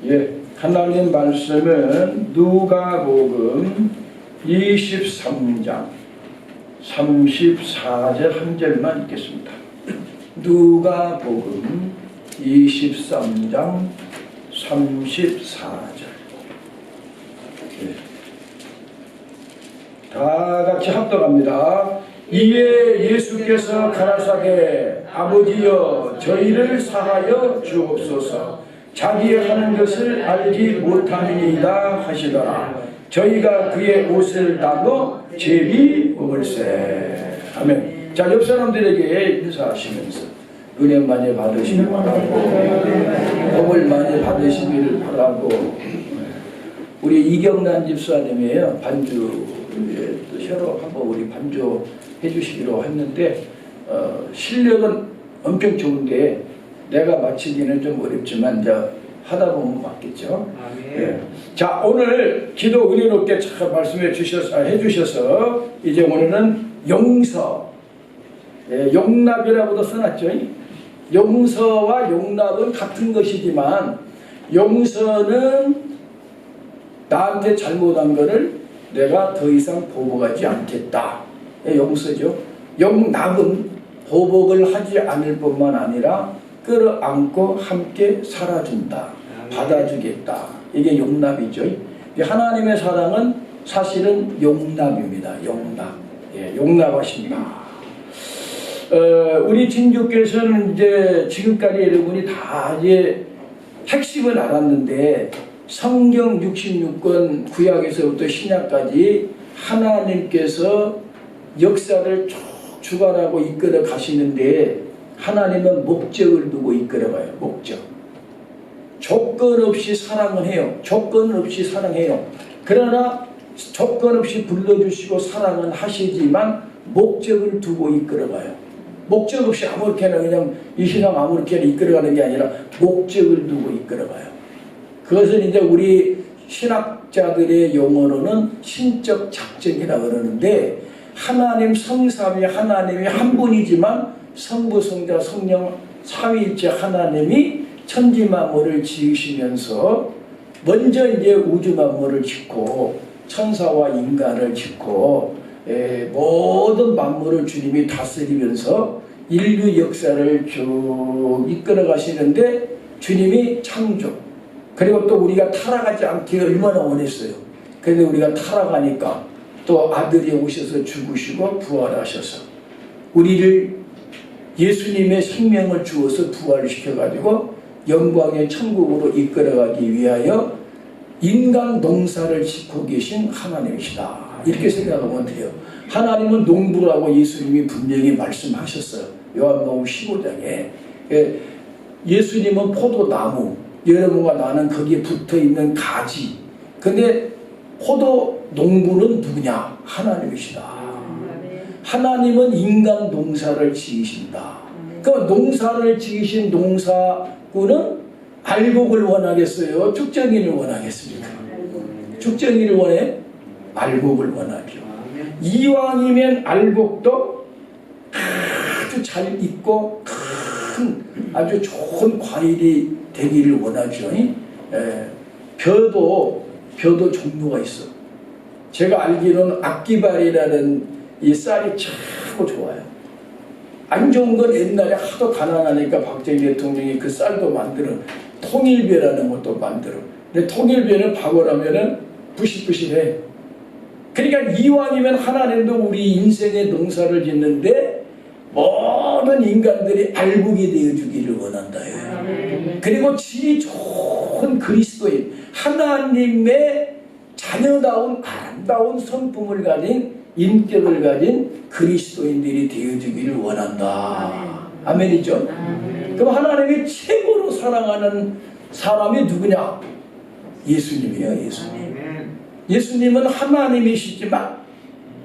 예, 하나님 말씀은 누가복음 23장 34절 한 절만 읽겠습니다. 누가복음 23장 34절. 예. 다 같이 합독합니다. 이에 예수께서 가라사대 아버지여 저희를 사하여 주옵소서. 자기의 하는 것을 알지 못함이니이다 하시더라. 저희가 그의 옷을 나눠 제비 먹을세. 아멘. 자, 옆 사람들에게 인사하시면서 은혜 많이 받으시길 바라고 복을 많이 받으시기를 바라고. 우리 이경란 집사님이에요. 반주 또 새로 한번 우리 반주 해주시기로 했는데 실력은 엄청 좋은데 내가 마치기는 좀 어렵지만 이제 하다 보면 맞겠죠. 예. 자, 오늘 기도 은혜롭게 잘 말씀해 주셔서 해주셔서 이제 오늘은 용서, 예, 용납이라고도 써놨죠. 용서와 용납은 같은 것이지만 용서는 나한테 잘못한 것을 내가 더 이상 보복하지 않겠다. 예, 용서죠. 용납은 보복을 하지 않을 뿐만 아니라 끌어안고 함께 살아준다. 받아주겠다. 이게 용납이죠. 하나님의 사랑은 사실은 용납입니다. 용납. 예, 용납하신다. 우리 진주께서는 이제 지금까지 여러분이 다 이제 핵심을 알았는데 성경 66권 구약에서부터 신약까지 하나님께서 역사를 쭉 주관하고 이끌어 가시는데 하나님은 목적을 두고 이끌어가요. 목적. 조건 없이 사랑을 해요. 조건 없이 사랑해요. 그러나 조건 없이 불러주시고 사랑은 하시지만 목적을 두고 이끌어가요. 목적 없이 아무렇게나 그냥 이 신앙 아무렇게나 이끌어가는 게 아니라 목적을 두고 이끌어가요. 그것은 이제 우리 신학자들의 용어로는 신적 작전이라고 그러는데 하나님 성삼위 하나님이 한 분이지만 성부 성자 성령 삼위일체 하나님이 천지 만물을 지으시면서 먼저 이제 우주 만물을 짓고 천사와 인간을 짓고 모든 만물을 주님이 다스리면서 인류 역사를 쭉 이끌어 가시는데 주님이 창조 그리고 또 우리가 타락하지 않기를 얼마나 원했어요. 그런데 우리가 타락하니까 또 아들이 오셔서 죽으시고 부활하셔서 우리를 예수님의 생명을 주어서 부활시켜가지고 영광의 천국으로 이끌어가기 위하여 인간 농사를 짓고 계신 하나님이시다. 이렇게 생각하면 돼요. 하나님은 농부라고 예수님이 분명히 말씀하셨어요. 요한복음 15장에 예수님은 포도나무, 여러분과 나는 거기에 붙어있는 가지. 근데 포도 농부는 누구냐? 하나님이시다. 하나님은 인간 농사를 지으신다. 그 농사를 지으신 농사꾼은 알곡을 원하겠어요? 축정이를 원하겠습니까? 축정이를 원해? 알곡을 원하죠. 이왕이면 알곡도 아주 잘 익고 큰 아주 좋은 과일이 되기를 원하죠. 벼도 종류가 있어. 제가 알기로는 악기발이라는 이 쌀이 참 좋아요. 안 좋은 건 옛날에 하도 가난하니까 박정희 대통령이 그 쌀도 만들어 통일벼라는 것도 만들어. 근데 통일벼는 박으라면은 부실부실해. 그러니까 이왕이면 하나님도 우리 인생의 농사를 짓는데 모든 인간들이 알곡이 되어주기를 원한다. 그리고 질이 좋은 그리스도인 하나님의 자녀다운 아름다운 성품을 가진 인격을 가진 그리스도인들이 되어주기를 원한다. 아멘이죠? 그럼 하나님이 최고로 사랑하는 사람이 누구냐? 예수님이에요. 예수님. 예수님은 하나님이시지만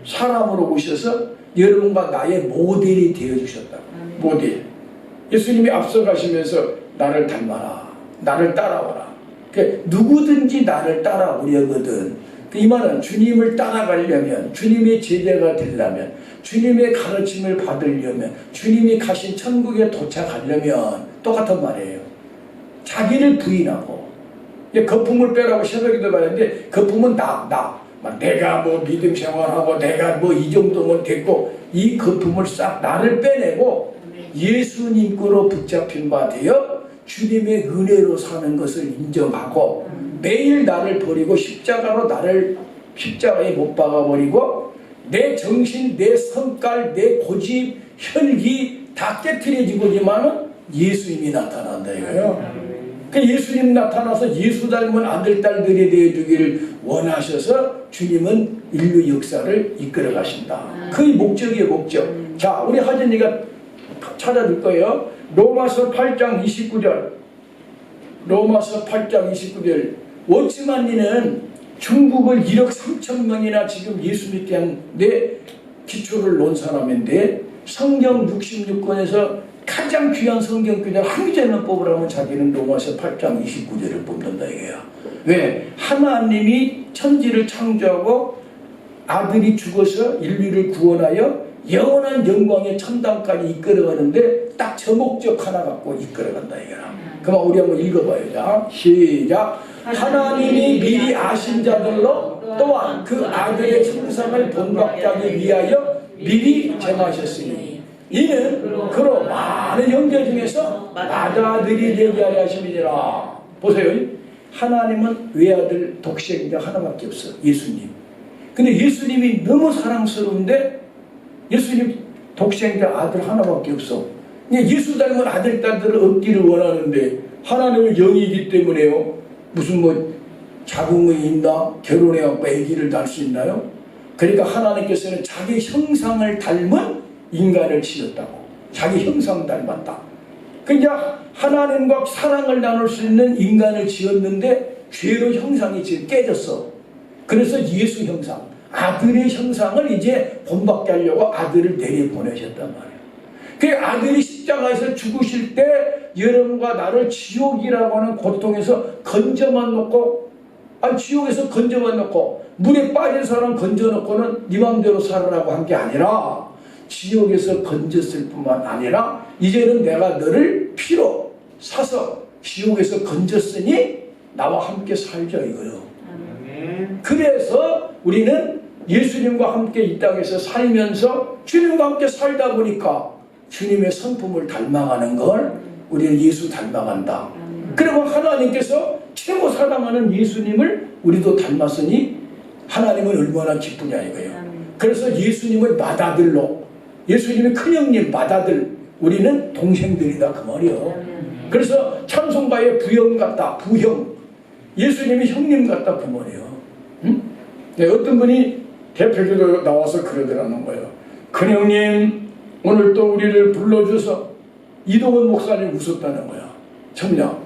사람으로 오셔서 여러분과 나의 모델이 되어주셨다. 모델. 예수님이 앞서가시면서 나를 닮아라. 나를 따라와라. 누구든지 나를 따라오려거든. 이 말은 주님을 따라가려면, 주님의 제자가 되려면, 주님의 가르침을 받으려면, 주님이 가신 천국에 도착하려면 똑같은 말이에요. 자기를 부인하고 거품을 빼라고 새벽에도 말했는데 거품은 나. 막 내가 뭐 믿음 생활하고 내가 뭐 이 정도면 됐고 이 거품을 싹 나를 빼내고 예수님 거로 붙잡힌 바 되어 주님의 은혜로 사는 것을 인정하고 매일 나를 버리고 십자가로 나를 십자가에 못 박아버리고 내 정신, 내 성깔, 내 고집, 혈기 다 깨트려지고지만은 예수님이 나타난다 이거예요. 그 예수님 나타나서 예수 닮은 아들, 딸들이 되어주기를 원하셔서 주님은 인류 역사를 이끌어 가신다. 그게 목적이에요, 목적. 자, 우리 하진이가 찾아줄 거예요. 로마서 8장 29절. 로마서 8장 29절. 워치만니는 중국을 1억 3천 명이나 지금 예수 믿게 한 내 기초를 놓은 사람인데 성경 66권에서 가장 귀한 성경 구절 한 구절만 뽑으라면 자기는 로마서 8장 29절을 뽑는다 이거야. 왜? 하나님이 천지를 창조하고 아들이 죽어서 인류를 구원하여 영원한 영광의 천당까지 이끌어가는데 딱 저 목적 하나 갖고 이끌어간다 이거야. 그럼 우리 한번 읽어봐요. 자, 시작. 하나님이 미리 아신 자들로 또한 그 아들의 형상을 본받게 하기 위하여 미리 정하셨으니 이는 그로 많은 형제 중에서 맏아들이 되게 하려 하심이니라. 보세요. 하나님은 외아들 독생자 하나밖에 없어. 예수님. 근데 예수님이 너무 사랑스러운데 예수님 독생자 아들 하나밖에 없어. 예수 닮은 아들 딸들을 얻기를 원하는데 하나님은 영이기 때문에요. 무슨 뭐 자궁이 있나? 결혼해갖고 아기를 낳을 수 있나요? 그러니까 하나님께서는 자기 형상을 닮은 인간을 지었다고. 자기 형상 닮았다. 그러니까 하나님과 사랑을 나눌 수 있는 인간을 지었는데 죄로 형상이 지금 깨졌어. 그래서 예수 형상, 아들의 형상을 이제 본받게 하려고 아들을 내려보내셨단 말이에요. 그 아들이 십자가에서 죽으실 때 여러분과 나를 지옥이라고 하는 고통에서 건져만 놓고, 아니 지옥에서 건져만 놓고 물에 빠진 사람 건져놓고는 네 맘대로 살아라고 한 게 아니라 지옥에서 건졌을 뿐만 아니라 이제는 내가 너를 피로 사서 지옥에서 건졌으니 나와 함께 살자 이거요. 그래서 우리는 예수님과 함께 이 땅에서 살면서 주님과 함께 살다 보니까 주님의 성품을 닮아가는 걸 우리는 예수 닮아간다. 그리고 하나님께서 최고 사랑하는 예수님을 우리도 닮았으니 하나님은 얼마나 기쁘냐 이거예요. 그래서 예수님을 맏아들로, 예수님의 큰형님 맏아들, 우리는 동생들이다 그 말이요. 그래서 찬송가의 부형 같다, 부형. 예수님이 형님 같다 그 말이에요. 응? 네, 어떤 분이 대표기도 나와서 그러더라는 거예요. 큰형님 오늘 또 우리를 불러줘서 이동원 목사님 웃었다는 거야. 참냐,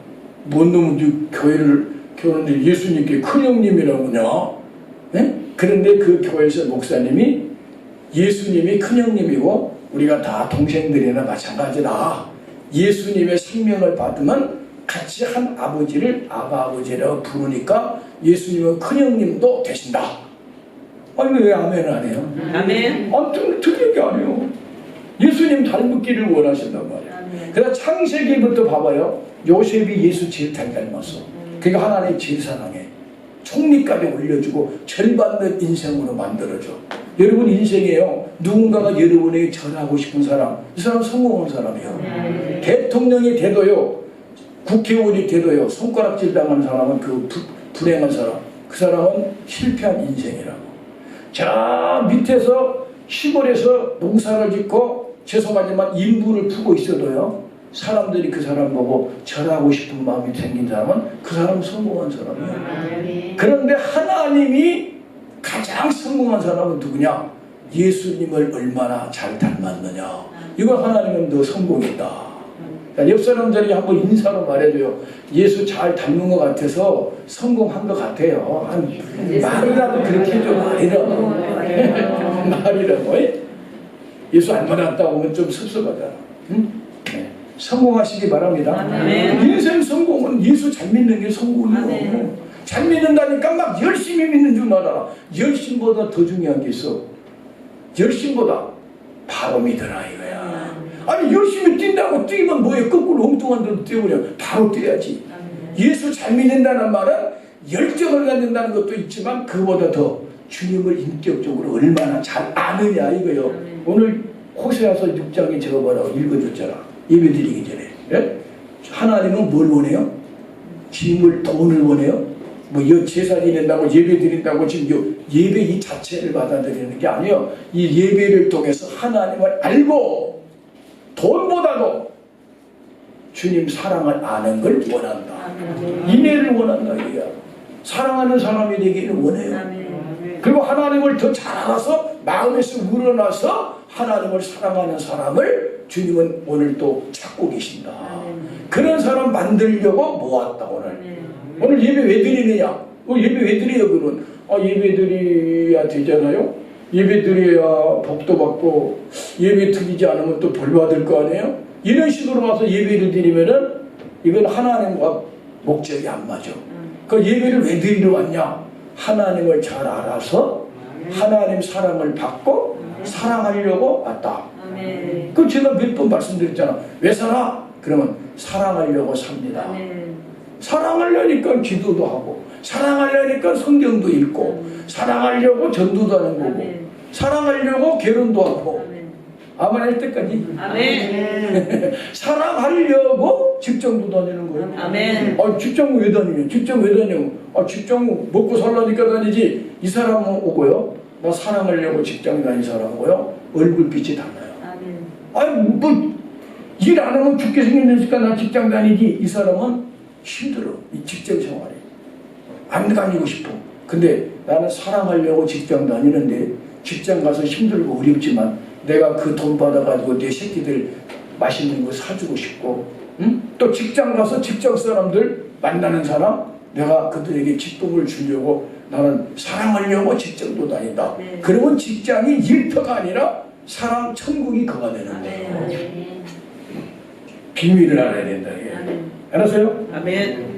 뭔 놈은 교회를 교회인데 예수님께 큰형님이라고 하냐? 네? 그런데 그 교회에서 목사님이 예수님이 큰형님이고 우리가 다 동생들이나 마찬가지다. 예수님의 생명을 받으면 같이 한 아버지를 아버지라고 부르니까 예수님은 큰형님도 되신다. 아니 왜 아멘 안 해요? 아멘. 틀린 게 아니에요. 예수님 닮기를 원하신단 말이에요. 그래서 창세기부터 봐봐요. 요셉이 예수 제일 잘 닮았어. 그러니까 하나님 제일 사랑해. 총리까지 올려주고 절 받는 인생으로 만들어줘. 여러분 인생이에요. 누군가가 여러분에게 절하고 싶은 사람, 이 사람 성공한 사람이에요. 대통령이 돼도요, 국회의원이 돼도요, 손가락질 당하는 사람은 그 불행한 사람, 그 사람은 실패한 인생이라고. 저 밑에서 시골에서 농사를 짓고 죄송하지만 인부를 푸고 있어도요, 사람들이 그 사람 보고 절하고 싶은 마음이 생긴 사람은 그 사람은 성공한 사람이에요. 그런데 하나님이 가장 성공한 사람은 누구냐? 예수님을 얼마나 잘 닮았느냐. 이거 하나님은 너 성공이다. 옆 사람들이 한번 인사로 말해줘요. 예수 잘 닮은 것 같아서 성공한 것 같아요. 말이라도 그렇게 해줘. 말이라고. 예수 안 받았다고 하면 좀 섭섭하잖아. 응? 네. 성공하시기 바랍니다. 인생 성공은 예수 잘 믿는 게 성공이에요. 잘 믿는다니까 막 열심히 믿는 줄 알아. 열심보다 더 중요한 게 있어. 열심보다 바로 믿어라 이거야. 아니 열심히 뛴다고 뛰면 뭐해? 거꾸로 엉뚱한 데로 뛰어버려. 바로 뛰어야지. 예수 잘 믿는다는 말은 열정을 갖는다는 것도 있지만 그보다 더 주님을 인격적으로 얼마나 잘 아느냐 이거요. 오늘 호세아서 6장에 제가 뭐라고 읽어줬잖아. 예배드리기 전에. 예? 하나님은 뭘 원해요? 짐을 돈을 원해요? 뭐 제사 지낸다고 예배 드린다고 지금 예배 이 자체를 받아들이는 게 아니에요. 이 예배를 통해서 하나님을 알고 돈보다도 주님 사랑을 아는 걸 원한다. 인애를 원한다 이거야. 사랑하는 사람이 되기를 원해요. 그리고 하나님을 더 잘 알아서 마음에서 우러나서 하나님을 사랑하는 사람을 주님은 오늘 또 찾고 계신다. 그런 사람 만들려고 모았다 오늘. 오늘 예배 왜 드리느냐? 예배 왜 드려요 그러면? 예배 드려야 되잖아요. 예배 드려야 복도 받고 예배 드리지 않으면 또 벌 받을 거 아니에요? 이런 식으로 와서 예배를 드리면은 이건 하나님과 목적이 안 맞아. 그 예배를 왜 드리러 왔냐? 하나님을 잘 알아서 하나님 사랑을 받고 사랑하려고 왔다. 그 제가 몇 번 말씀드렸잖아. 왜 살아? 그러면 사랑하려고 삽니다. 사랑하려니까 기도도 하고 사랑하려니까 성경도 읽고 사랑하려고 전도도 하는 거고 사랑하려고 결혼도 하고 아멘 할 때까지 아멘. 사랑하려고 직장도 다니는 거예요. 아멘. 직장 왜 다니냐? 직장 왜 다니냐고? 직장 먹고 살라니까 다니지. 이 사람은 오고요. 나 사랑하려고 직장 다니는 사람이고요. 얼굴빛이 달라요. 아멘. 뭐 일 안 하면 죽게 생겼으니까 나 직장 다니지. 이 사람은 힘들어. 이 직장 생활이 안 다니고 싶어. 근데 나는 사랑하려고 직장 다니는데 직장 가서 힘들고 어렵지만 내가 그 돈 받아가지고 내 새끼들 맛있는 거 사주고 싶고, 응? 또 직장 가서 직장 사람들 만나는 사람 내가 그들에게 기쁨을 주려고 나는 사랑하려고 직장도 다닌다. 그러면 직장이 일터가 아니라 사랑 천국이 거가 되는 거예요. 비밀을 알아야 된다. 알았어요? 아멘.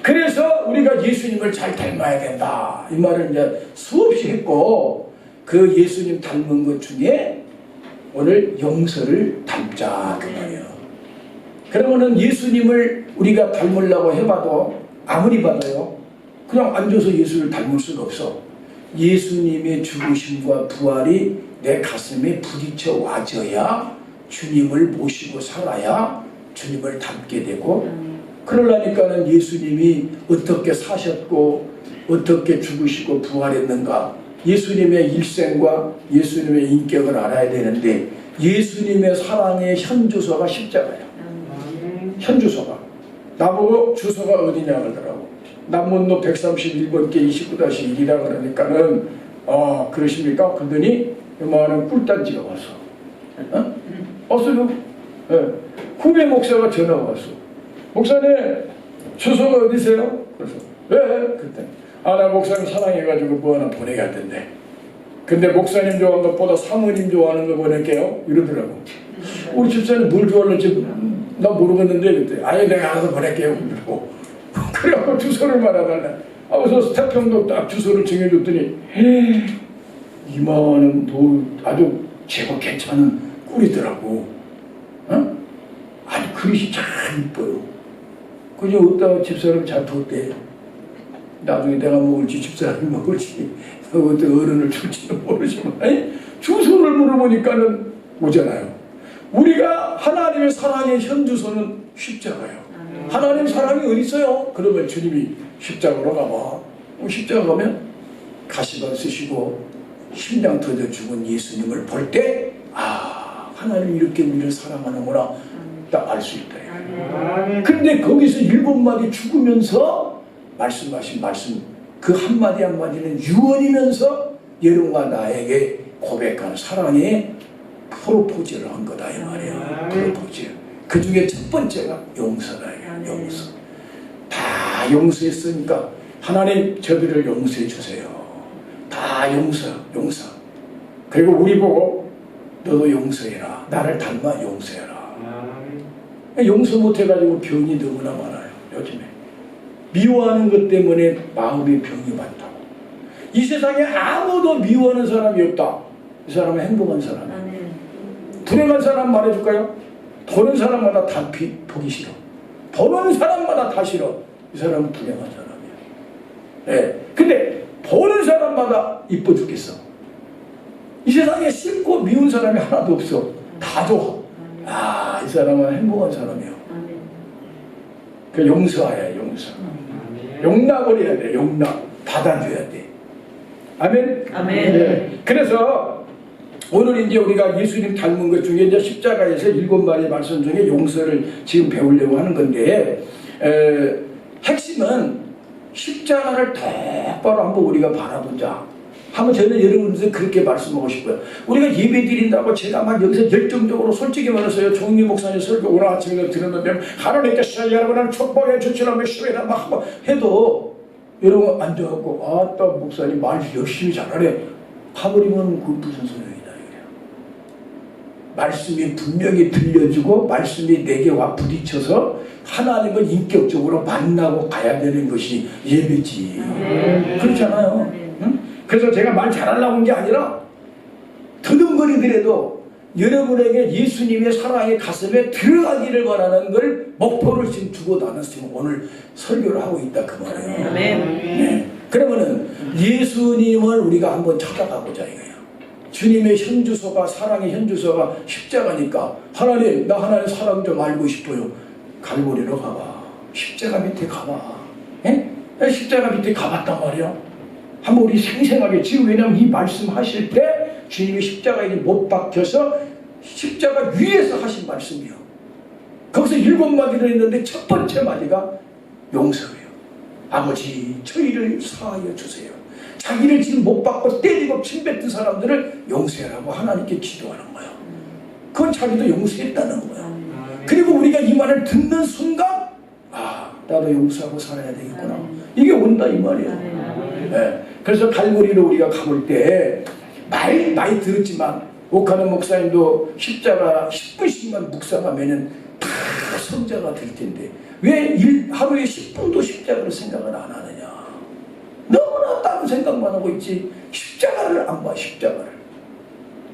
그래서 우리가 예수님을 잘 닮아야 된다. 이 말을 이제 수없이 했고 그 예수님 닮은 것 중에 오늘 용서를 닮자 그 말이에요. 그러면은 예수님을 우리가 닮으려고 해봐도 아무리 봐도요 그냥 앉아서 예수를 닮을 수가 없어. 예수님의 죽으심과 부활이 내 가슴에 부딪혀 와져야 주님을 모시고 살아야 주님을 닮게 되고 그러려니까는 예수님이 어떻게 사셨고 어떻게 죽으시고 부활했는가 예수님의 일생과 예수님의 인격을 알아야 되는데 예수님의 사랑의 현주소가 십자가야. 현주소가. 나보고 주소가 어디냐 그러더라고. 남문로 131번께 29-1이라 그러니까는 그러십니까? 그러더니 요만한 꿀단지가 왔어. 왔어요. 네. 후배 목사가 전화가 왔어. 목사님 주소가 어디세요? 그래서 왜? 그랬더니 나 목사님 사랑해가지고 뭐 하나 보내겠던데. 근데 목사님 좋아하는 것보다 사모님 좋아하는 거 보낼게요. 이러더라고. 우리 집사님 뭘 좋아하는지 나 모르겠는데 그때 아예 내가 알아서 보낼게요. 그러고 그래갖고 주소를 말해달래. 그래서 태평도 딱 주소를 정해줬더니 이만한 아주 제법 괜찮은 꿀이더라고. 아주 그릇이 참 이뻐요. 그저 어디다가 집사람 잘 뒀대. 나중에 내가 먹을지 집사람이 먹을지 그것도 어른을 줄지는 모르지만 주소를 물어보니까는 오잖아요. 우리가 하나님의 사랑의 현주소는 십자가예요. 하나님 사랑이 어디 있어요? 그러면 주님이 십자가로 가봐. 십자가 가면 가시관 쓰시고 심장 터져 죽은 예수님을 볼 때 하나님 이렇게 우리를 사랑하는구나 딱 알 수 있다. 그런데 거기서 7마디 죽으면서 말씀하신 말씀 그 한마디 한마디는 유언이면서 여러분과 나에게 고백한 사랑의 프로포즈를 한 거다 이 말이야. 프로포즈. 그 중에 첫 번째가 용서다. 용서. 다 용서했으니까 하나님 저들을 용서해 주세요. 다 용서. 그리고 우리 보고 너도 용서해라. 나를 닮아 용서해라. 용서 못해가지고 병이 너무나 많아요. 요즘에. 미워하는 것 때문에 마음의 병이 많다고. 이 세상에 아무도 미워하는 사람이 없다. 이 사람은 행복한 사람이에요. 불행한 사람 말해줄까요? 보는 사람마다 다 보기 싫어. 보는 사람마다 다 싫어. 이 사람은 불량한 사람이야. 예. 근데 보는 사람마다 이뻐 죽겠어. 이 세상에 싫고 미운 사람이 하나도 없어. 다 좋아. 아, 이 사람은 행복한 사람이야. 그 용서해야 용서. 용납을 해야 돼. 용납. 받아줘야 돼. 아멘. 아멘. 네. 그래서 오늘 이제 우리가 예수님 닮은 것 중에 이제 십자가에서 7마리 말씀 중에 용서를 지금 배우려고 하는 건데, 핵심은 십자가를 똑바로 한번 우리가 바라보자. 한번 저는 여러분들 그렇게 말씀하고 싶어요. 우리가 예배 드린다고 제가 막 여기서 열정적으로 솔직히 말해서요. 종리 목사님 설교 오늘 아침에 들었는데 하나님께서 여러분을 축복해 주시라며 시회라 막 한번 해도 여러분 앉아갖고 아따 목사님 말 열심히 잘하래. 가버리면 그 무슨 소용이다. 이래요. 말씀이 분명히 들려주고 말씀이 내게 와 부딪혀서 하나님을 인격적으로 만나고 가야 되는 것이 예배지. 그렇잖아요. 응? 그래서 제가 말 잘하려고 한 게 아니라 더듬거리더라도 여러분에게 예수님의 사랑의 가슴에 들어가기를 바라는 걸 목표를 지금 두고 나는 지금 오늘 설교를 하고 있다 그 말이에요. 네. 그러면은 예수님을 우리가 한번 찾아가보자 이거예요. 주님의 현주소가 사랑의 현주소가 십자가니까 하나님 나 하나님 사랑 좀 알고 싶어요. 갈보리로 가봐. 십자가 밑에 가봐. 에? 십자가 밑에 가봤단 말이야. 한번 우리 생생하게 지금 왜냐하면 이 말씀하실 때 주님이 십자가에 못 박혀서 십자가 위에서 하신 말씀이요. 거기서 7마디를 했는데 첫 번째 마디가 용서예요. 아버지 저희를 사하여 주세요. 자기를 지금 못 박고 때리고 침뱉은 사람들을 용서하라고 하나님께 기도하는 거예요. 그건 자기도 용서했다는 거예요. 그리고 우리가 이 말을 듣는 순간 아 나도 용서하고 살아야 되겠구나. 이게 온다 이 말이에요. 네. 그래서 갈보리로 우리가 가볼 때 많이 들었지만 오카노 목사님도 십자가 10분씩만 묵상하면은 다 성자가 될 텐데 왜 하루에 10분도 십자가를 생각을 안 하느냐. 너무나 다른 생각만 하고 있지 십자가를 안 봐. 십자가를.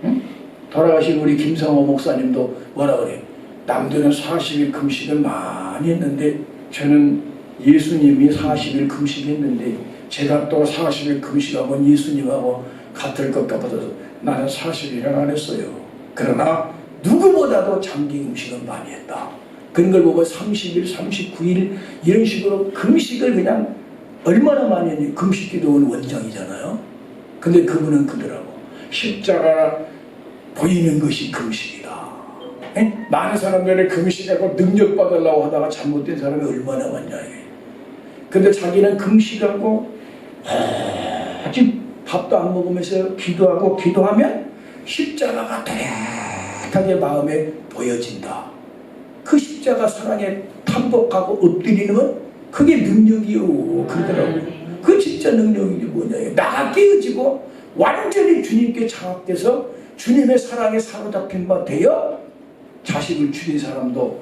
응? 돌아가신 우리 김성호 목사님도 뭐라 그래. 남들은 40일 금식을 많이 했는데 저는 예수님이 40일 금식했는데 제가 또 40일 금식하면 예수님하고 같을 것 같아서 나는 40일을 안 했어요. 그러나 누구보다도 장기 금식은 많이 했다. 그런 걸 보고 30일, 39일 이런 식으로 금식을 그냥 얼마나 많이 했니? 금식기도는 원장이잖아요. 근데 그분은 그러더라고. 십자가 보이는 것이 금식이다. 에? 많은 사람들이 금식하고 능력받으려고 하다가 잘못된 사람이 얼마나 많냐. 근데 자기는 금식하고 아직 밥도 안 먹으면서 기도하고 기도하면 십자가가 또렷하게 마음에 보여진다. 그 십자가 사랑에 탐복하고 엎드리는 그게 능력이요. 그러더라고요. 그 진짜 능력이 뭐냐. 나가 깨어지고 완전히 주님께 장악돼서 주님의 사랑에 사로잡힌 바 되어 자식을 죽인 사람도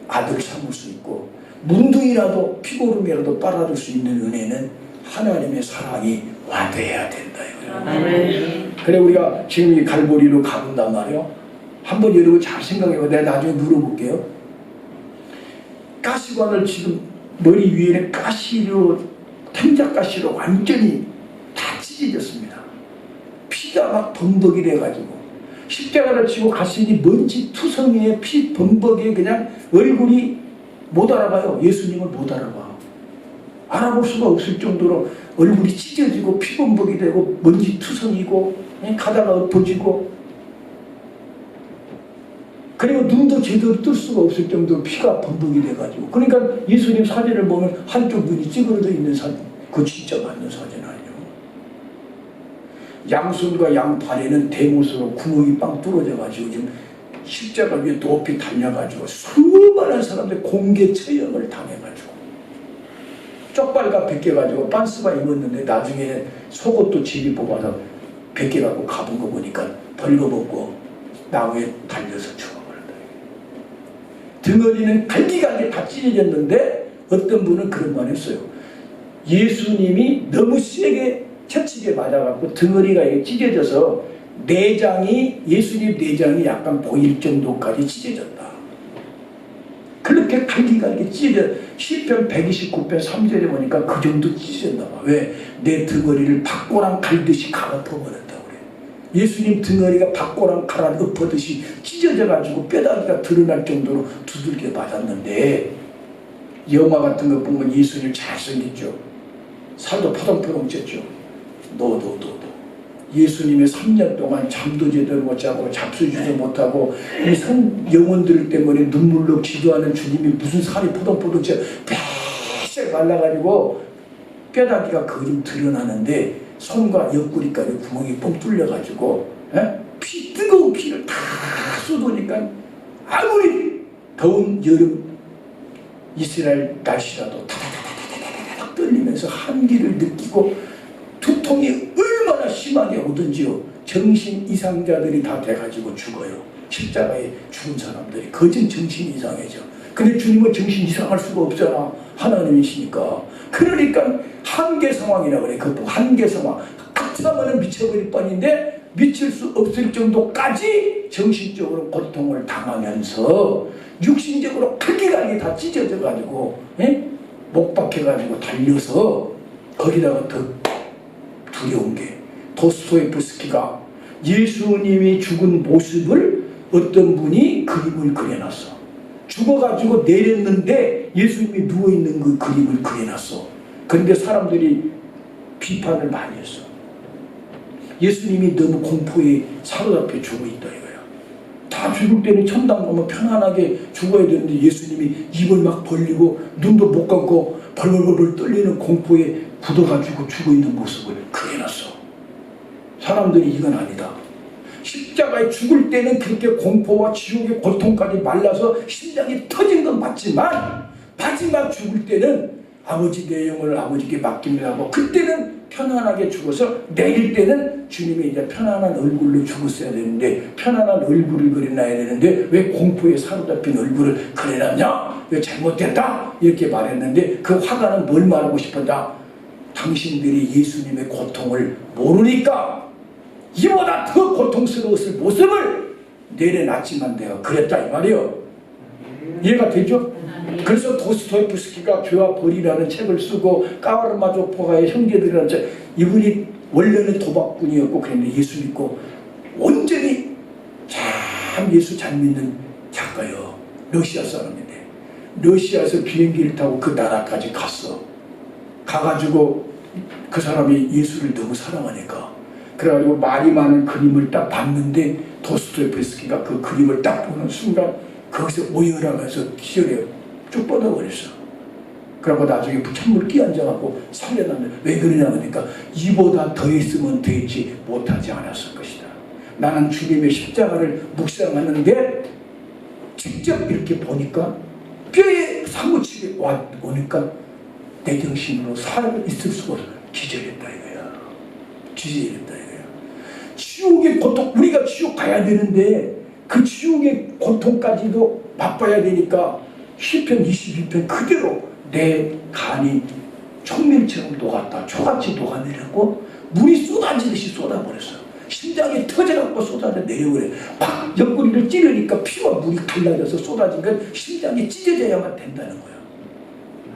아들 삼을 수 있고 문둥이라도 피고름이라도 빨아줄 수 있는 은혜는 하나님의 사랑이 와돼야 된다. 아멘. 그래 우리가 지금 이 갈보리로 가본단 말이에요. 한번 여러분 잘 생각해봐. 내가 나중에 물어볼게요. 가시관을 지금 머리 위에는 가시로 탱자가시로 완전히 다 찢어졌습니다. 피가 막 범벅이 돼가지고 십자가를 치고 가시니 먼지 투성이에 피 범벅에 그냥 얼굴이 못 알아봐요. 예수님을 못 알아봐. 알아볼 수가 없을 정도로 얼굴이 찢어지고 피범벅이 되고 먼지 투성이고 가다가 엎어지고 그리고 눈도 제대로 뜰 수가 없을 정도로 피가 범벅이 돼가지고 그러니까 예수님 사진을 보면 한쪽 눈이 찌그러져 있는 사진 그거 진짜 맞는 사진 아니에요. 양손과 양팔에는 대못으로 구멍이 빵 뚫어져가지고 지금 십자가 위에 높이 달려가지고 수많은 사람들 공개 처형을 당해가지고 쪽발가 벗겨가지고 빤스가 입었는데 나중에 속옷도 집이 뽑아서 벗겨갖고 가본 거 보니까 벌거벗고 나무에 달려서 죽어버렸다. 등어리는 갈기갈기 다 찢어졌는데 어떤 분은 그런 말 했어요. 예수님이 너무 세게 채찍에 맞아갖고 등어리가 찢어져서 내장이 예수님 내장이 약간 보일 정도까지 찢어졌다. 그렇게 갈기갈기 찢어. 시편 129편 3절에 보니까 그 정도 찢어졌나 봐. 왜? 내 등허리를 박고랑 갈듯이 갈아엎어버렸다고 그래. 예수님 등허리가 박고랑 갈아엎어듯이 찢어져가지고 뼈다귀가 드러날 정도로 두들겨 맞았는데, 영화 같은 거 보면 예수님 잘생겼죠. 살도 포동포동 쪘죠. 너. 예수님의 3년 동안 잠도 제대로 못 자고 잡수지도 못하고 이 영혼들 때문에 눈물로 기도하는 주님이 무슨 살이 포동포동 쪄 뼈씩 말라가지고 뼈다귀가 거의 드러나는데 손과 옆구리까지 구멍이 뻥 뚫려가지고 뜨거운 피를 다 쏟으니까 아무리 더운 여름 이스라엘 날씨라도 타다다다다다닥 떨리면서 한기를 느끼고 두통이 얼마나 심하게 오든지요. 정신 이상자들이 다 돼가지고 죽어요. 십자가에 죽은 사람들이 거진 정신 이상해져. 근데 주님은 정신 이상할 수가 없잖아. 하나님이시니까. 그러니까 한계 상황이라고 그래. 그 한계 상황. 아차하면 미쳐버릴 뻔인데 미칠 수 없을 정도까지 정신적으로 고통을 당하면서 육신적으로 갈기갈기 다 찢어져가지고 목 박혀가지고 달려서 거기다가 더 두려운 게 도스토옙스키가 예수님이 죽은 모습을 어떤 분이 그림을 그려놨어. 죽어가지고 내렸는데 예수님이 누워있는 그 그림을 그려놨어. 그런데 사람들이 비판을 많이 했어. 예수님이 너무 공포에 사로잡혀 죽어있다 이거야. 다 죽을 때는 천당 가면 편안하게 죽어야 되는데 예수님이 입을 막 벌리고 눈도 못 감고 벌벌벌 떨리는 공포에 굳어가지고 죽어있는 모습을 그려놨어. 사람들이 이건 아니다. 십자가에 죽을 때는 그렇게 공포와 지옥의 고통까지 말라서 심장이 터진 건 맞지만 마지막 죽을 때는 아버지 내 영혼을 아버지께 맡깁니다 하고 그때는 편안하게 죽어서 내릴 때는 주님이 이제 편안한 얼굴로 죽었어야 되는데 편안한 얼굴을 그려놔야 되는데 왜 공포에 사로잡힌 얼굴을 그려놨냐? 왜 잘못됐다? 이렇게 말했는데 그 화가는 뭘 말하고 싶었다? 당신들이 예수님의 고통을 모르니까 이보다 더 고통스러웠을 모습을 내려놨지만 내가 그랬다 이 말이에요. 이해가 되죠? 그래서 도스토옙스키가 죄와 벌이라는 책을 쓰고 까라마조포가의 형제들이라는 책, 이분이 원래는 도박꾼이었고 그랬는데 예수 믿고 온전히 참 예수 잘 믿는 작가요. 러시아 사람인데 러시아에서 비행기를 타고 그 나라까지 갔어. 가가지고 그 사람이 예수를 너무 사랑하니까 그래가지고 말이 많은 그림을 딱 봤는데 도스토옙스키가 그 그림을 딱 보는 순간 거기서 오열하면서 기절해 쭉 뻗어버렸어. 그러고 나중에 찬물 끼얹어갖고 살려놨는데 왜 그러냐 하니까 이보다 더 했으면 더 했지 못하지 않았을 것이다. 나는 주님의 십자가를 묵상하는데 직접 이렇게 보니까 뼈에 사무치게 오니까 내 정신으로 살 있을 수가 없어. 기절했다 이거야. 기절했다 이거야. 지옥의 고통, 우리가 지옥 가야 되는데 그 지옥의 고통까지도 맛봐야 되니까 시편 22편 그대로 내 간이 총밀처럼 녹았다. 초같이 녹아내렸고 물이 쏟아지듯이 쏟아버렸어. 심장이 터져갖고 쏟아져 내려오래. 막 옆구리를 찌르니까 피와 물이 갈라져서 쏟아진 건 심장이 찢어져야만 된다는 거야.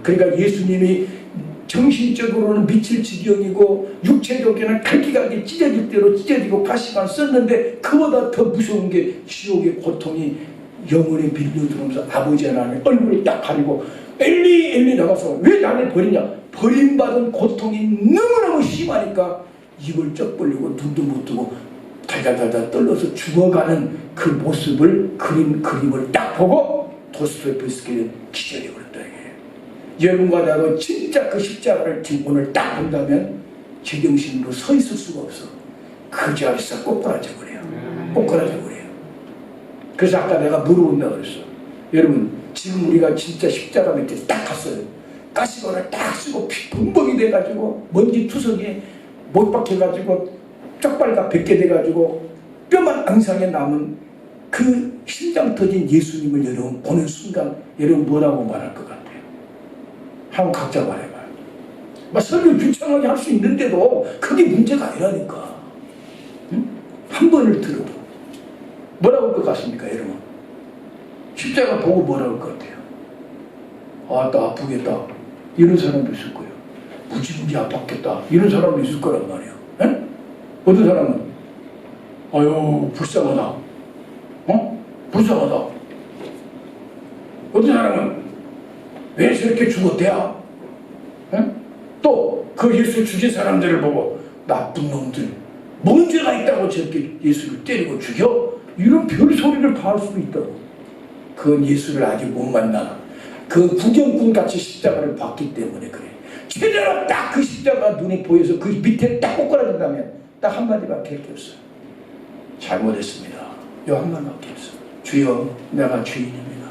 그러니까 예수님이 정신적으로는 미칠 지경이고 육체적으로는 갈기갈기 찢어질 대로 찢어지고 가시관 썼는데 그보다 더 무서운 게 지옥의 고통이 영혼에 밀려들어오면서 아버지 하나님 얼굴을 딱 가리고 엘리 엘리 나가서 왜 나를 버리냐. 버림받은 고통이 너무너무 심하니까 입을 쩍 벌리고 눈도 못 뜨고 달달달달 떨려서 죽어가는 그 모습을 그림을 딱 보고 도스토옙스키는 기절해버렸다. 여러분과 나도 진짜 그 십자가를 지금 오늘 딱 본다면 제정신으로 서 있을 수가 없어. 그 자리에서 꼬꾸라져 버려요. 꼬꾸라져 버려요. 그래서 아까 내가 물어본다 그랬어. 여러분 지금 우리가 진짜 십자가 밑에 딱 갔어요. 가시관을 딱 쓰고 피 벙벙이 돼가지고 먼지 투석에 못 박혀가지고 쪽발가 뱉게 돼가지고 뼈만 앙상에 남은 그 심장 터진 예수님을 여러분 보는 순간 여러분 뭐라고 말할 것 같아요? 한번 각자 말해봐요. 막 설교 유창하게 할 수 있는데도 그게 문제가 아니라니까. 응? 한 번을 들어도 뭐라고 할 것 같습니까 여러분? 십자가 보고 뭐라고 할 것 같아요? 아, 나 아프겠다. 이런 사람도 있을 거예요. 무지무지 아팠겠다. 이런 사람도 있을 거란 말이에요. 에? 어떤 사람은 아유 불쌍하다. 불쌍하다. 어떤 사람은 왜 저렇게 죽었대야? 또 그 예수 죽인 사람들을 보고 나쁜 놈들 뭔 죄가 있다고 저렇게 예수를 때리고 죽여? 이런 별소리를 다 할 수도 있다고. 그건 예수를 아직 못 만나. 그 구경꾼같이 십자가를 봤기 때문에 그래. 제대로 딱 그 십자가 눈에 보여서 그 밑에 딱 꼬꾸라진다면 딱 한마디밖에 할 게 없어. 잘못했습니다. 요 한마디밖에 없어. 주여, 내가 주인입니다.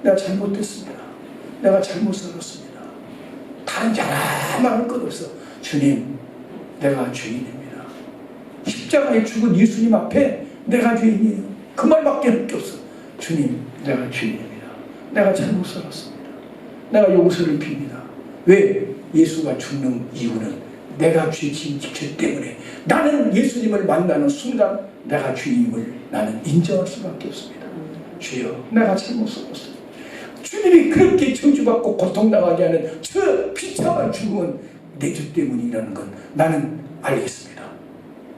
내가 잘못했습니다. 내가 잘못 살았습니다. 다른 자라 말할 것 없어. 주님, 내가 주인입니다. 십자가에 죽은 예수님 앞에 내가 주인이에요. 그 말밖에 할 게 없어. 주님, 내가 주인입니다. 내가 잘못 살았습니다. 내가 용서를 빕니다. 왜? 예수가 죽는 이유는 내가 죄진 죄 때문에 나는 예수님을 만나는 순간 내가 주님을 나는 인정할 수밖에 없습니다. 주여, 내가 잘못 살았습니다. 주님이 그렇게 저주받고 고통당하게 하는 저 비참한 죽음은 내 죄 때문이라는 건 나는 알겠습니다.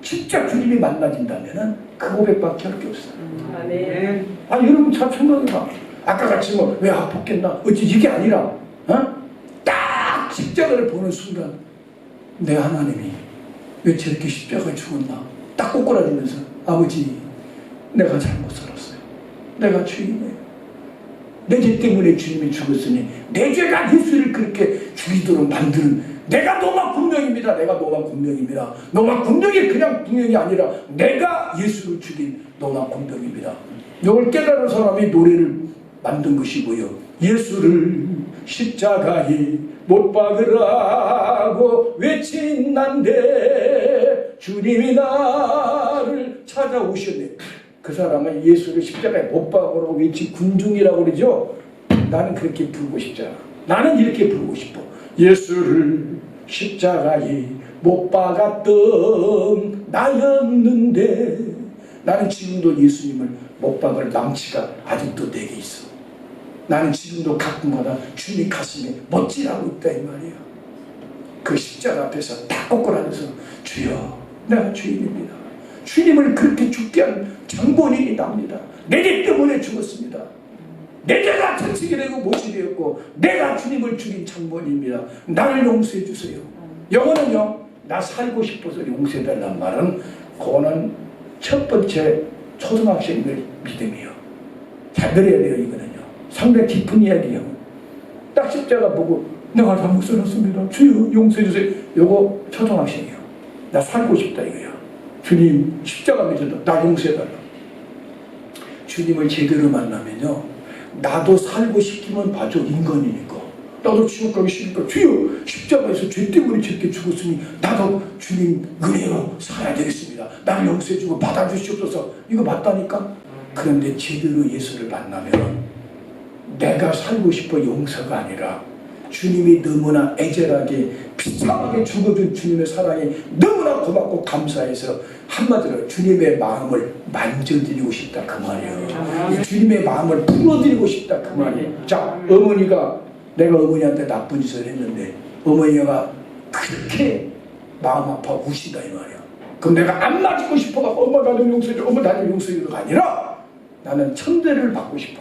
진짜 주님이 만나진다면 그 고백밖에 할 게 없어요. 아멘. 아니 여러분 잘 생각해봐. 아까 같이 뭐 왜 아팠겠나? 어찌 이게 아니라 딱 십자가를 보는 순간 내 하나님이 왜 저렇게 십자가에 죽었나? 딱 꼬꾸라지면서 아버지 내가 잘못 살았어요. 내가 주인이에요. 내 죄 때문에 주님이 죽었으니 내 죄가 예수를 그렇게 죽이도록 만드는 내가 너만 분명입니다. 내가 너만 분명입니다. 너만 분명이 그냥 분명이 아니라 내가 예수를 죽인 너만 분명입니다. 이걸 깨달은 사람이 노래를 만든 것이고요. 예수를 십자가에 못 박으라고 외친 난데 주님이 나를 찾아오셨네. 그 사람은 예수를 십자가에 못 박으라고 외친 군중이라고 그러죠. 나는 그렇게 부르고 싶잖아. 나는 이렇게 부르고 싶어. 예수를 십자가에 못 박았던 나였는데 나는 지금도 예수님을 못 박을 망치가 아직도 내게 있어. 나는 지금도 가끔마다 주님 가슴에 멋지라고 있다 이 말이에요. 그 십자가 앞에서 딱 꼬꾸라져서 주여 내가 주인입니다. 주님을 그렇게 죽게 한 장본인이 납니다. 내 죄 때문에 죽었습니다. 내 죄가 천칙이 되고 못이 되었고 내가 주님을 죽인 장본인입니다. 나를 용서해 주세요. 영어는요 나 살고 싶어서 용서해 달라는 말은 그거는 첫 번째 초등학생들 믿음이에요. 잘 들어야 돼요. 이거는요 상당히 깊은 이야기예요. 딱 십자가 보고 내가 잘못 살았습니다. 주여 용서해 주세요. 요거 초등학생이에요. 나 살고 싶다 이거야. 주님 십자가 믿어도 나 용서해달라. 주님을 제대로 만나면요 나도 살고 싶기만 봐줘. 인간이니까 나도 지옥 가기 싫으니까 주여 십자가에서 죄 때문에 저렇게 죽었으니 나도 주님 은혜로 살아야 되겠습니다. 나를 용서해주고 받아주시옵소서. 이거 맞다니까. 그런데 제대로 예수를 만나면 내가 살고 싶어 용서가 아니라 주님이 너무나 애절하게 비참하게 죽어준 주님의 사랑이 너무나 고맙고 감사해서 한마디로 주님의 마음을 만져드리고 싶다 그 말이에요. 주님의 마음을 풀어드리고 싶다 그 말이에요. 자, 어머니가 내가 어머니한테 나쁜 짓을 했는데 어머니가 그렇게 마음 아파 우시다 이 말이야. 그럼 내가 안 맞고 싶어가지고 엄마 나를 용서해줘 엄마 나를 용서해줘가 아니라 나는 천대를 받고 싶어.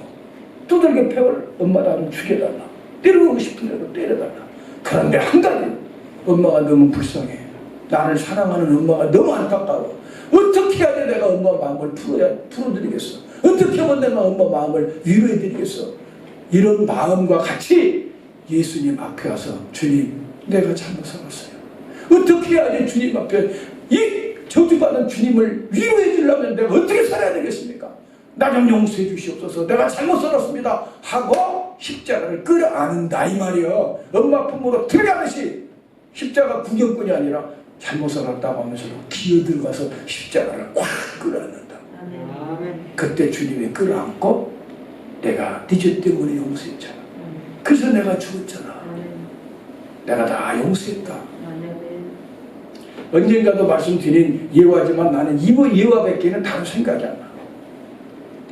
두들겨 패을 엄마 나를 죽여달라. 때리고 싶은 대로 때려달라. 그런데 한 가지 엄마가 너무 불쌍해. 나를 사랑하는 엄마가 너무 안타까워. 어떻게 해야 돼 내가 엄마 마음을 풀어드리겠어. 어떻게 하면 내가 엄마 마음을 위로해드리겠어. 이런 마음과 같이 예수님 앞에 와서 주님 내가 잘못 살았어요. 어떻게 해야지 주님 앞에 이 저주받은 주님을 위로해 주려면 내가 어떻게 살아야 되겠습니까? 나 좀 용서해 주시옵소서. 내가 잘못 살았습니다 하고 십자가를 끌어안는다 이 말이요. 엄마 품으로 들어가듯이 십자가 구경꾼이 아니라 잘못 살았다고 하면서도 기어들어가서 십자가를 꽉 끌어안는다. 그때 주님이 끌어안고 내가 네 죄 때문에 용서했잖아. 그래서 내가 죽었잖아. 내가 다 용서했다. 언젠가도 말씀드린 예화지만 나는 이 예화밖에는 다른 생각이 안 나.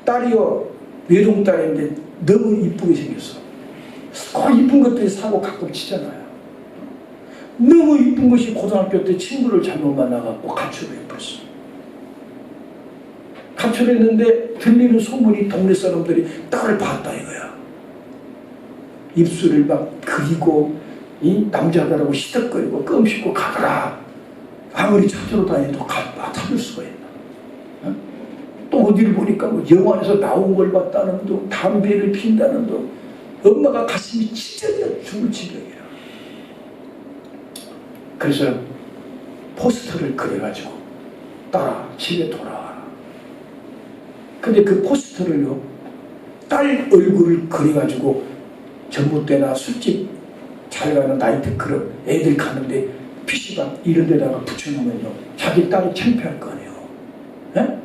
딸이요 외동딸인데 너무 이쁘게 생겼어. 그 이쁜 것들이 사고 가끔 치잖아요. 너무 이쁜 것이 고등학교 때 친구를 잘못 만나갖고 가출을 해버렸어. 가출했는데 들리는 소문이 동네 사람들이 딸을 봤다 이거야. 입술을 막 그리고 이 남자들하고 시덕거리고 껌 씹고 가더라. 아무리 찾으러 다녀도 찾을 수가 있나. 어? 또 어디를 보니까 뭐 영화에서 나온 걸 봤다는 둥, 담배를 핀다는 둥. 엄마가 가슴이 찢어져 죽을 지경이라. 그래서 포스터를 그려가지고 딸아 집에 돌아와라. 근데 그 포스터를요 딸 얼굴을 그려가지고 전봇대나 술집 잘 가는 나이트클럽 애들 가는데 PC방 이런 데다가 붙여놓으면요 자기 딸이 창피할 거 아니에요. 에?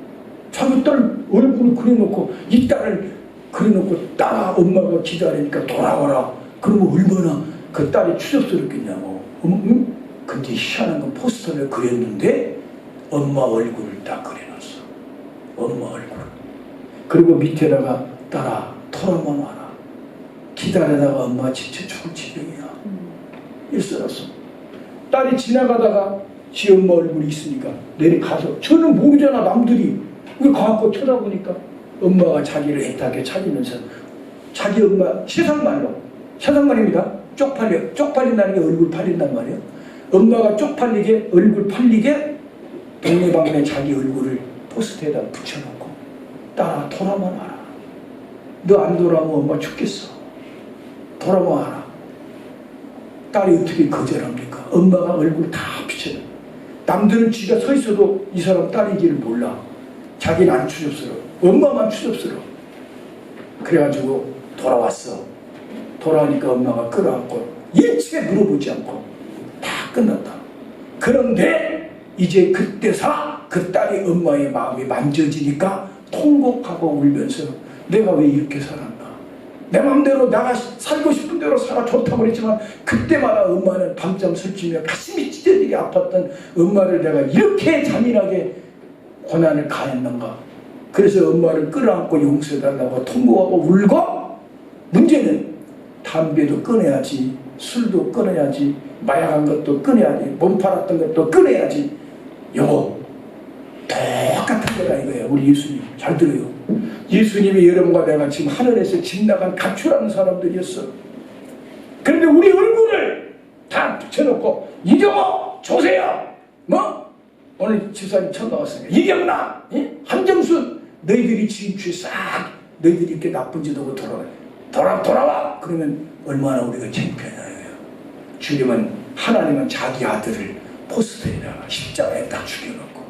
자기 딸 얼굴을 그려놓고 이 딸을 그려놓고 딸아 엄마가 기다리니까 돌아와라. 그러면 얼마나 그 딸이 추접스럽겠냐고. 응? 근데 희한한 건 포스터를 그렸는데 엄마 얼굴을 딱 그려놨어. 엄마 얼굴. 그리고 밑에다가 딸아 돌아만 와라. 기다리다가 엄마 진짜 죽을 지경이야. 일써놨어. 딸이 지나가다가 지 엄마 얼굴이 있으니까 내려가서 저는 모르잖아 남들이. 왜 가갖고 쳐다보니까 엄마가 자기를 애타게 찾으면서 자기 엄마 세상말입니다. 쪽팔린다는 게 얼굴 팔린단 말이에요. 엄마가 쪽팔리게 얼굴 팔리게 동네방네 자기 얼굴을 포스터에다 붙여놓고 딸아 돌아만 와라. 너 안 돌아오면 엄마 죽겠어. 돌아만 와라. 딸이 어떻게 거절합니까? 엄마가 얼굴 다 비춰요. 남들은 쥐가 서 있어도 이 사람 딸이기를 몰라. 자기는 안 추접스러워. 엄마만 추접스러워. 그래가지고 돌아왔어. 돌아오니까 엄마가 끌어안고 일체 물어보지 않고 다 끝났다. 그런데 이제 그때서 그 딸이 엄마의 마음이 만져지니까 통곡하고 울면서 내가 왜 이렇게 살았나. 내 맘대로 내가 살고 싶은 대로 살아 좋다고 그랬지만 그때마다 엄마는 밤잠 설치며 가슴이 찢어지게 아팠던 엄마를 내가 이렇게 잔인하게 고난을 가했는가. 그래서 엄마를 끌어안고 용서해달라고 통곡하고 울고 문제는 담배도 끊어야지 술도 끊어야지 마약한 것도 끊어야지 몸 팔았던 것도 끊어야지. 요거 똑같은 거다 이거예요. 우리 예수님 잘 들어요. 예수님이 여러분과 내가 지금 하늘에서 집 나간 가출하는 사람들이었어. 그런데 우리 얼굴을 다 붙여놓고 이정호 조세요 뭐 오늘 집사님 처음 나왔으니까 이경남 한정순 너희들이 지금주에 싹 너희들이 이렇게 나쁜 짓 하고 돌아와 그러면 얼마나 우리가 창피하냐. 주님은 하나님은 자기 아들을 포스터에다가 십자가에 딱 죽여놓고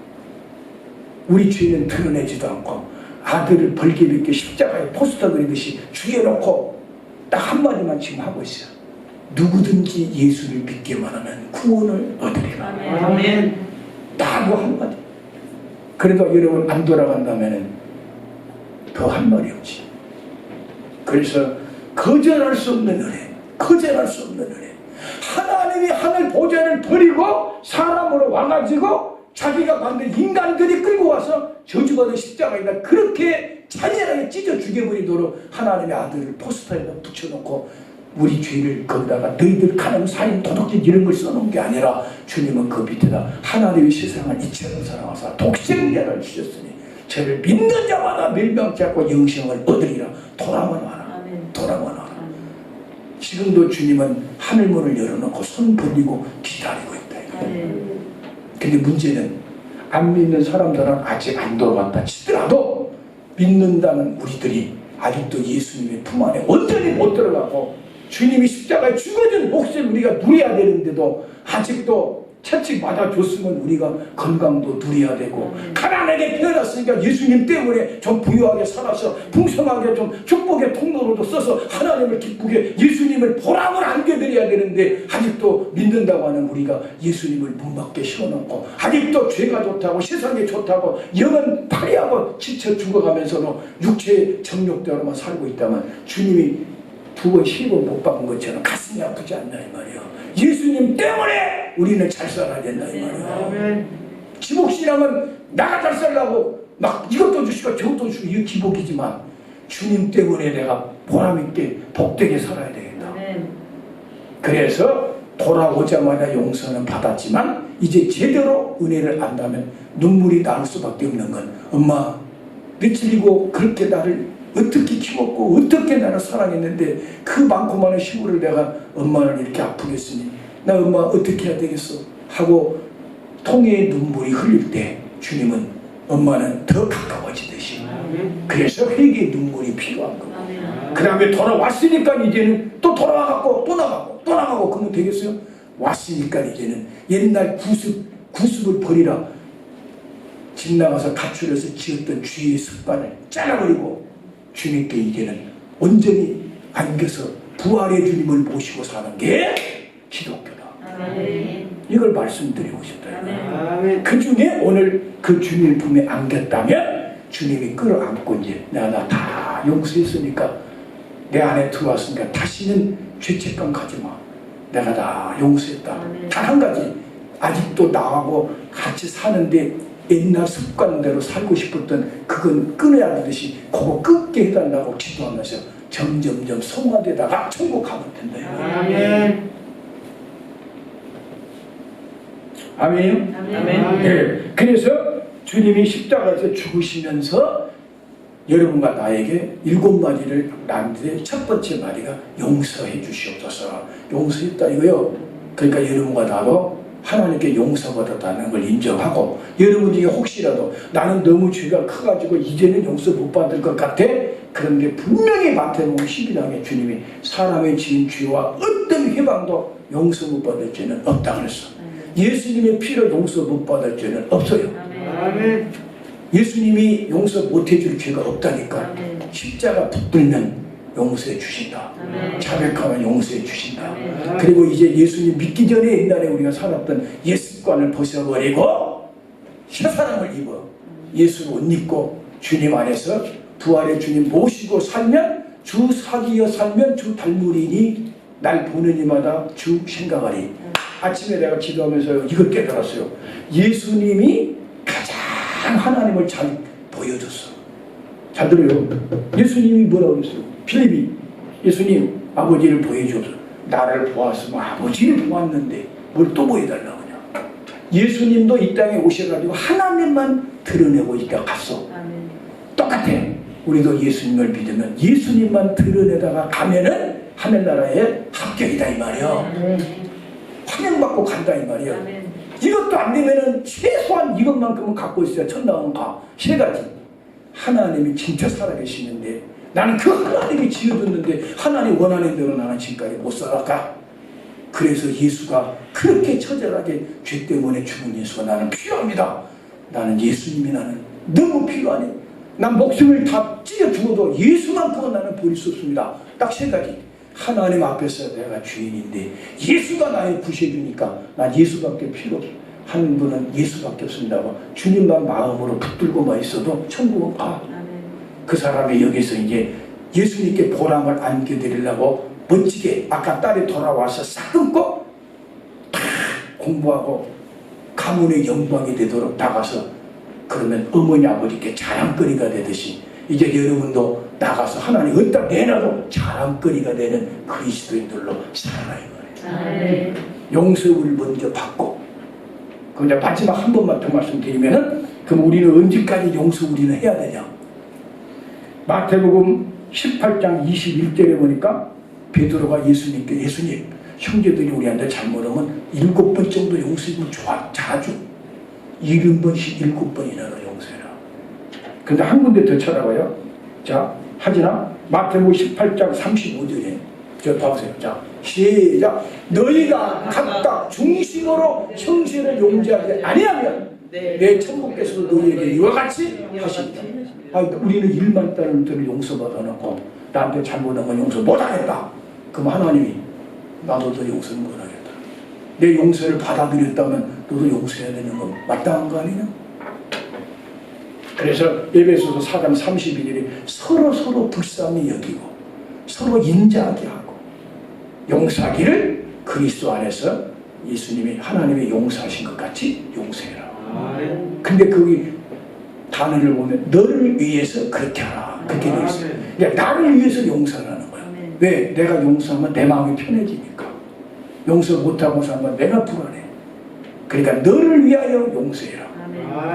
우리 죄는 드러내지도 않고 아들을 벌게벗게 십자가에 포스터 그리듯이 죽여놓고 딱 한마디만 지금 하고 있어요. 누구든지 예수를 믿기만 하면 구원을 얻으리라. 아멘. 딱 그 한마디. 그래도 여러분 안 돌아간다면 더 한 말이 없지. 그래서 거절할 수 없는 은혜, 거절할 수 없는 은혜. 하나님이 하늘 보좌를 버리고 사람으로 와가지고 자기가 만든 인간들이 끌고 와서 저주받은 십자가에다 그렇게 잔인하게 찢어 죽여버리도록 하나님의 아들을 포스터에다 붙여놓고 우리 죄를 거기다가 너희들 가늠 살인 도둑질 이런 걸 써놓은 게 아니라 주님은 그 밑에다 하나님의 세상을 이처럼 사랑하사 독생자를 주셨으니 저를 믿는 자마다 멸망치 않고 영생을 얻으리라. 돌아만 와라. 돌아만 와라. 지금도 주님은 하늘문을 열어놓고 손 벌리고 기다리고 있다. 근데 문제는 안 믿는 사람들은 아직 안 돌아왔다 치더라도 믿는다는 우리들이 아직도 예수님의 품 안에 온전히 못 들어가고 주님이 십자가에 죽어진 몫을 우리가 누려야 되는데도 아직도 채찍 맞아줬으면 우리가 건강도 누려야 되고 가난하게 태어났으니까 예수님 때문에 좀 부유하게 살아서 풍성하게 좀 축복의 통로로도 써서 하나님을 기쁘게 예수님을 보람을 안겨드려야 되는데 아직도 믿는다고 하는 우리가 예수님을 문 밖에 세워놓고 아직도 죄가 좋다고 세상이 좋다고 영은 파리하고 지쳐 죽어가면서도 육체의 정욕대로만 살고 있다면 주님이 두 번, 10번 못 박은 것처럼 가슴이 아프지 않나 이 말이에요. 예수님 때문에 우리는 잘 살아야 된다 이 말이에요. 기복신앙은 나가 잘 살라고 막 이것도 주시고 저것도 주시고 이게 기복이지만 주님 때문에 내가 보람있게 복되게 살아야 되겠다. 그래서 돌아오자마자 용서는 받았지만 이제 제대로 은혜를 안다면 눈물이 나올 수밖에 없는 건 엄마 며칠이고 그렇게 나를 어떻게 키웠고 어떻게 나를 사랑했는데 그 많고 많은 시부를 내가 엄마를 이렇게 아프게 했으니 나 엄마 어떻게 해야 되겠어 하고 통의 눈물이 흘릴 때 주님은 엄마는 더 가까워지듯이 그래서 회개의 눈물이 필요한 거고 그 다음에 돌아왔으니까 이제는 또 돌아와갖고 또 나가고 또 나가고 그러면 되겠어요? 왔으니까 이제는 옛날 구습을 버리라 집 나가서 가출해서 지었던 죄의 습관을 잘라버리고 주님께 이제는 온전히 안겨서 부활의 주님을 모시고 사는 게 기독교다. 이걸 말씀드리고 싶어요. 그 중에 오늘 그 주님 품에 안겼다면 주님이 끌어안고 이제 내가 나 다 용서했으니까 내 안에 들어왔으니까 다시는 죄책감 가지 마. 내가 다 용서했다. 단 한 가지 아직도 나하고 같이 사는데 옛날 습관대로 살고 싶었던 그건 끊어야 하듯이 그거 끊게 해달라고 기도하면서 점점점 성화되다가 천국 가면 된다. 아멘. 아멘이요? 아멘. 네. 그래서 주님이 십자가에서 죽으시면서 여러분과 나에게 7마디를 낳는데 첫 번째 마디가 용서해 주시옵소서. 용서했다 이거요. 그러니까 여러분과 나도 하나님께 용서받았다는 걸 인정하고 여러분 중에 혹시라도 나는 너무 죄가 커가지고 이제는 용서 못 받을 것 같아? 그런데 분명히 마태복음 12장에 주님이 사람의 지은 죄와 어떤 회방도 용서 못 받을 죄는 없다 그랬어. 예수님의 피로 용서 못 받을 죄는 없어요. 아멘. 예수님이 용서 못 해줄 죄가 없다니까. 아멘. 십자가 붙들면 용서해 주신다. 아멘. 자백하면 용서해 주신다. 아멘. 그리고 이제 예수님 믿기 전에 옛날에 우리가 살았던 옛 습관을 벗어버리고 새 사람을 입어 예수를 옷 입고 주님 안에서 부활의 주님 모시고 살면 주 사귀어 살면 주 닮으리니 날 보는 이마다 주 생각하리. 아침에 내가 기도하면서 이걸 깨달았어요. 예수님이 가장 하나님을 잘 보여줬어. 잘 들어요. 예수님이 뭐라고 그랬어요? 필립이 예수님 아버지를 보여줘서 나를 보았으면 아버지를 보았는데 뭘 또 보여달라고 하냐. 예수님도 이 땅에 오셔가지고 하나님만 드러내고 있다 갔어. 똑같아. 우리도 예수님을 믿으면 예수님만 드러내다가 가면은 하늘나라에 합격이다 이 말이야. 환영받고 간다 이 말이야. 이것도 안 되면은 최소한 이것만큼은 갖고 있어야 천당은 가. 세 가지. 하나님이 진짜 살아계시는데 나는 그 하나님이 지어줬는데 하나님 원하는 대로 나는 지금까지 못 살아가. 그래서 예수가 그렇게 처절하게 죄 때문에 죽은 예수가 나는 필요합니다. 나는 예수님이 나는 너무 필요하네. 난 목숨을 다 찢어 죽어도 예수만큼은 나는 버릴 수 없습니다. 딱 세 가지. 하나님 앞에서 내가 주인인데 예수가 나의 구세주니까 난 예수밖에 필요 없어. 한 분은 예수밖에 없습니다. 주님만 마음으로 붙들고만 있어도 천국은 가. 그 사람이 여기서 이제 예수님께 보람을 안겨드리려고 멋지게 아까 딸이 돌아와서 싹 끊고 다 공부하고 가문의 영광이 되도록 나가서 그러면 어머니 아버지께 자랑거리가 되듯이 이제 여러분도 나가서 하나님 어디다 내놔도 자랑거리가 되는 그리스도인들로 살아가야 해요. 용서를 먼저 받고 그럼 이제 마지막 한 번만 더 말씀드리면은 그럼 우리는 언제까지 용서 우리는 해야 되냐. 마태복음 18장 21절에 보니까 베드로가 예수님께 예수님 형제들이 우리한테 잘못하면 7번 정도 용서해주면 좋아. 자주 70번씩 7번이나 용서해라. 근데 한 군데 더 찾아봐요. 자, 하지나 마태복음 18장 35절에 저 봐보세요. 자, 시작. 너희가 각각 중심으로 형제를 용서하지 아니하면 내 천국께서도 너희에게 이와 같이 하신다. 우리는 1만 달러를 용서받아 놓고 나한테 잘못하면 용서 못하겠다. 그럼 하나님이 나도 너 용서는 못하겠다. 내 용서를 받아들였다면 너도 용서해야 되는 건 마땅한 거 아니냐? 그래서 에베소서 4장 31절에 서로 불쌍히 여기고 서로 인자하게 하고 용서하기를 그리스도 안에서 예수님이 하나님의 용서하신 것 같이 용서해라. 근데 거기 단어를 보면 너를 위해서 그렇게 하라. 그렇게 되어 있어요. 그러니까 나를 위해서 용서를 하는 거야. 왜? 내가 용서하면 내 마음이 편해지니까. 용서 못하고 살면 내가 불안해. 그러니까 너를 위하여 용서해라.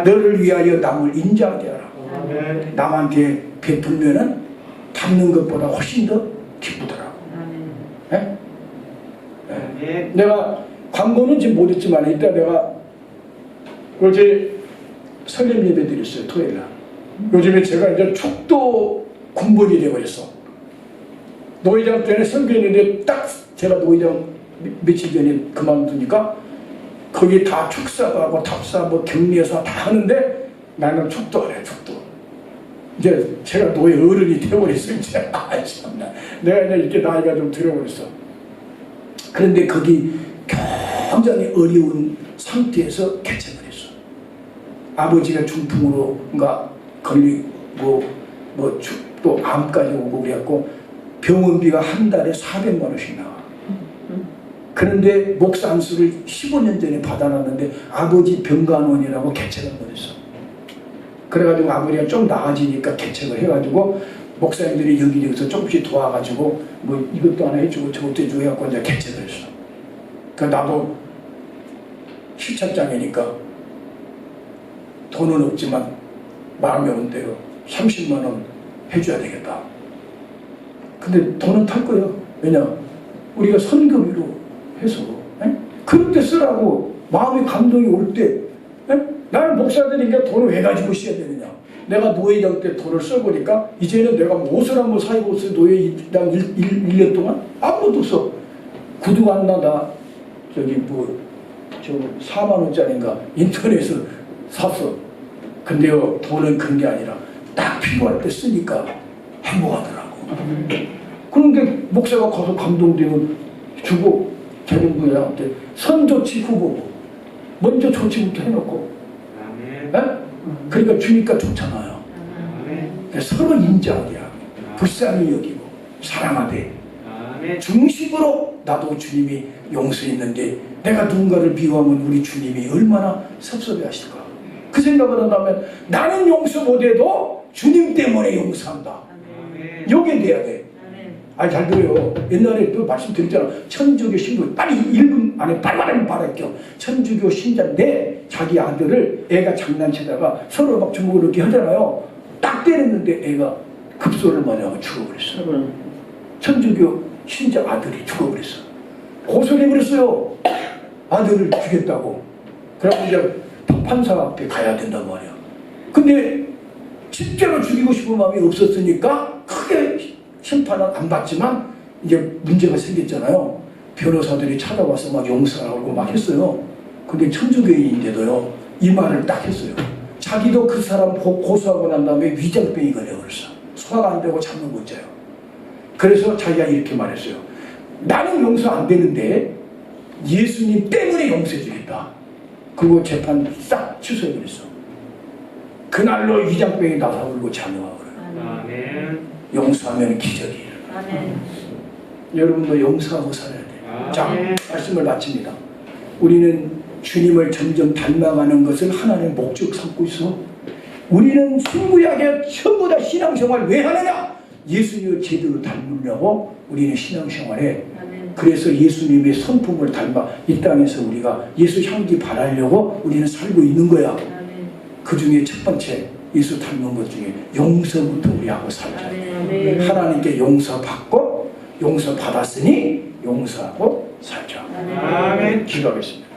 너를 위하여 남을 인자하게 하라. 남한테 베풀면은 받는 것보다 훨씬 더 기쁘더라고. 네? 네. 내가 광고는 지금 못했지만 이따 내가 어제 설렘 예배 드렸어요. 토요일날. 요즘에 제가 이제 축도 군번이 되어버렸어. 노회장 때는 선교했는데 딱 제가 노회장 며칠 전에 그만두니까 거기 다 축사하고 답사 뭐 격리해서 다 하는데 나는 축도 안 해. 축도. 이제 제가 노예 어른이 되어버렸어요. 이제 참나. 내가 이제 이렇게 나이가 좀 들어버렸어. 그런데 거기 굉장히 어려운 상태에서 개척을 했어. 아버지가 중풍으로가 걸리고 또 암까지 오고 그래갖고 병원비가 한 달에 400만 원씩 나와. 그런데 목사 안수를 15년 전에 받아놨는데 아버지 병간원이라고 개척을 못했어. 그래가지고 아버지가 좀 나아지니까 개척을 해가지고 목사님들이 여기저기서 조금씩 도와가지고 뭐 이것도 하나 해주고 저것도 해주고 해갖고 이제 개척을 했어. 그러니까 나도 실착장애니까 돈은 없지만 마음에 온 대로 30만 원 해줘야 되겠다. 근데 돈은 탈 거예요. 왜냐? 우리가 선금으로 해서 그럴 때 쓰라고 마음의 감동이 올 때 나는 목사들이니까 돈을 왜 가지고 써야 되느냐. 내가 노예장 때 돈을 써보니까 이제는 내가 뭐 옷을 한번 사입고 있어. 노예장 1년 동안 아무것도 없어. 구두가 안 나다. 저기 저 4만 원짜리인가 인터넷에서 샀어. 근데요 돈은 큰 게 아니라 딱 필요할 때 쓰니까 행복하더라고. 그런데 목사가 가서 감동되면 주고 재정부한테 선조치 후보고 먼저 조치부터 해놓고 네? 그러니까 주니까 좋잖아요. 서로 인자하게 하고 불쌍히 여기고 사랑하되 중심으로 나도 주님이 용서했는데 내가 누군가를 미워하면 우리 주님이 얼마나 섭섭해 하실까. 그 생각을 한다면 나는 용서 못해도 주님 때문에 용서한다. 요게 돼야 돼. 아니 잘 들어요. 옛날에 또 말씀드렸잖아. 천주교 신부 빨리 1분 안에 빨리 말할게요. 천주교 신자인데 자기 아들을 애가 장난치다가 서로 막 주먹을 이렇게 하잖아요. 딱 때렸는데 애가 급소를 맞아서 죽어버렸어. 천주교 신자 아들이 죽어버렸어. 고소해버렸어요. 아들을 죽였다고. 그래서 이제 판사 앞에 가야 된단 말이야. 근데 실제로 죽이고 싶은 마음이 없었으니까 크게 심판은 안 받지만 이제 문제가 생겼잖아요. 변호사들이 찾아와서 막 용서하고 막 했어요. 근데 천주교인인데도요 이 말을 딱 했어요. 자기도 그 사람 고소하고 난 다음에 위장병이 걸려버렸어. 소화가 안 되고 잠을 못 자요. 그래서 자기가 이렇게 말했어요. 나는 용서 안 되는데 예수님 때문에 용서해 주겠다. 그리고 재판 싹 취소해버렸어. 그날로 위장병이 나서불고 잠이 용서하면 기적이 일어나. 여러분도 용서하고 살아야 돼요. 자, 말씀을 마칩니다. 우리는 주님을 점점 닮아가는 것을 하나님의 목적 삼고 있어. 우리는 신구약에 전부 다 신앙생활 왜 하느냐? 예수님을 제대로 닮으려고 우리는 신앙생활에 그래서 예수님의 성품을 닮아 이 땅에서 우리가 예수 향기 바라려고 우리는 살고 있는 거야. 그 중에 첫 번째 예수 닮은 것 중에 용서부터 우리 하고 살자. 하나님께 용서받고 용서받았으니 용서하고 살자. 아멘. 기도하겠습니다.